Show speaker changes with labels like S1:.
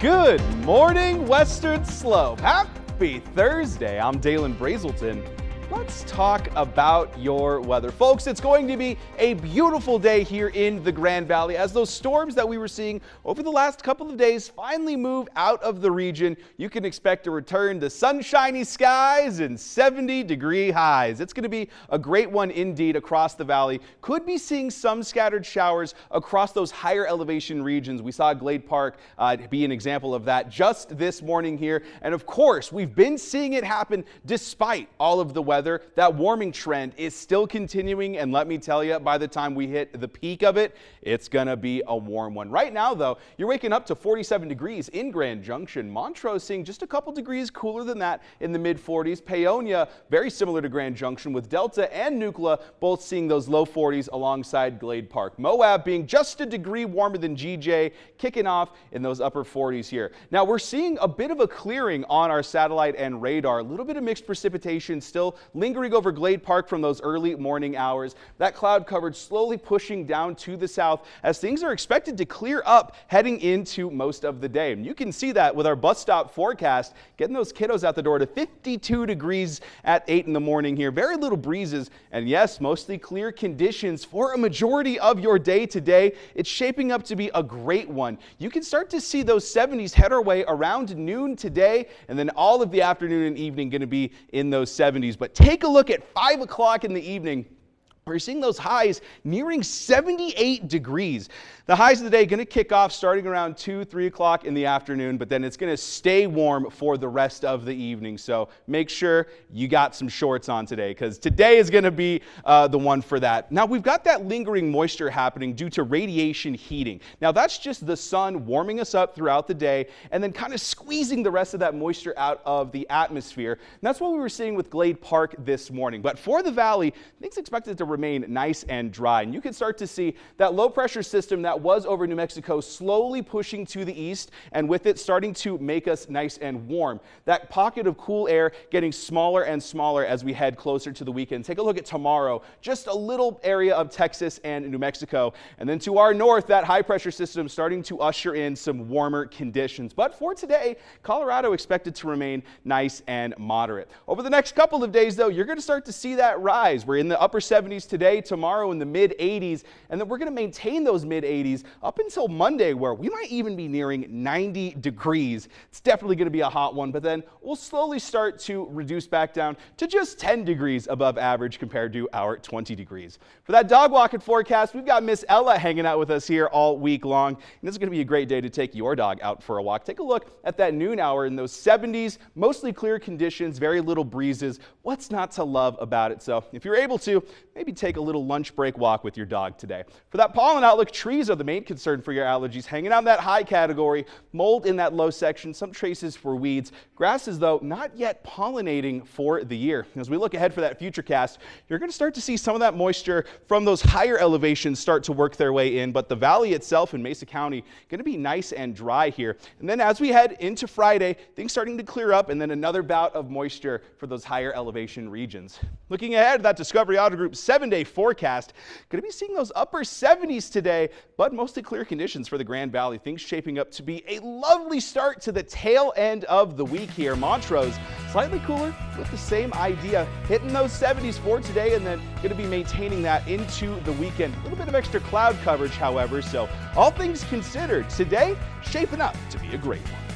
S1: Good morning, Western Slope. Happy Thursday. I'm Dalen Brazelton. Let's talk about your weather. Folks, it's going to be a beautiful day here in the Grand Valley as those storms that we were seeing over the last couple of days finally move out of the region. You can expect a return to sunshiny skies and 70-degree highs. It's going to be a great one indeed across the valley. Could be seeing some scattered showers across those higher elevation regions. We saw Glade Park be an example of that just this morning here. And of course, we've been seeing it happen despite all of the weather. That warming trend is still continuing, and let me tell you, by the time we hit the peak of it, it's gonna be a warm one. Right now though, you're waking up to 47 degrees in Grand Junction. Montrose seeing just a couple degrees cooler than that in the mid-40s. Paonia, very similar to Grand Junction, with Delta and Nucla both seeing those low 40s alongside Glade Park. Moab being just a degree warmer than GJ, kicking off in those upper 40s here. Now we're seeing a bit of a clearing on our satellite and radar. A little bit of mixed precipitation still lingering over Glade Park from those early morning hours. That cloud coverage slowly pushing down to the south as things are expected to clear up heading into most of the day. And you can see that with our bus stop forecast, getting those kiddos out the door to 52 degrees at 8 in the morning here. Very little breezes, and yes, mostly clear conditions for a majority of your day today. It's shaping up to be a great one. You can start to see those 70s head our way around noon today, and then all of the afternoon and evening going to be in those 70s. But take a look at 5 o'clock in the evening. We're seeing those highs nearing 78 degrees. The highs of the day going to kick off starting around 2, 3 o'clock in the afternoon, but then it's going to stay warm for the rest of the evening. So make sure you got some shorts on today, because today is going to be the one for that. Now we've got that lingering moisture happening due to radiation heating. Now that's just the sun warming us up throughout the day and then kind of squeezing the rest of that moisture out of the atmosphere. And that's what we were seeing with Glade Park this morning. But for the valley, things expected to remain nice and dry. And you can start to see that low pressure system that was over New Mexico slowly pushing to the east, and with it starting to make us nice and warm. That pocket of cool air getting smaller and smaller as we head closer to the weekend. Take a look at tomorrow, just a little area of Texas and New Mexico. And then to our north, that high pressure system starting to usher in some warmer conditions. But for today, Colorado expected to remain nice and moderate. Over the next couple of days though, you're going to start to see that rise. We're in the upper 70s today, tomorrow in the mid 80s, and then we're going to maintain those mid 80s up until Monday, where we might even be nearing 90 degrees. It's definitely going to be a hot one, but then we'll slowly start to reduce back down to just 10 degrees above average compared to our 20 degrees. For that dog walking forecast, we've got Miss Ella hanging out with us here all week long, and this is going to be a great day to take your dog out for a walk. Take a look at that noon hour in those 70s, mostly clear conditions, very little breezes. What's not to love about it? So if you're able to, maybe take a little lunch break walk with your dog today. For that pollen outlook, trees are the main concern for your allergies, hanging out in that high category, mold in that low section, some traces for weeds. Grasses, though, not yet pollinating for the year. As we look ahead for that future cast, you're going to start to see some of that moisture from those higher elevations start to work their way in, but the valley itself in Mesa County going to be nice and dry here. And then as we head into Friday, things starting to clear up, and then another bout of moisture for those higher elevation regions. Looking ahead, that Discovery Auto Group 7-day forecast, going to be seeing those upper 70s today, but mostly clear conditions for the Grand Valley. Things shaping up to be a lovely start to the tail end of the week here. Montrose, slightly cooler with the same idea, hitting those 70s for today, and then going to be maintaining that into the weekend. A little bit of extra cloud coverage, however, so all things considered, today shaping up to be a great one.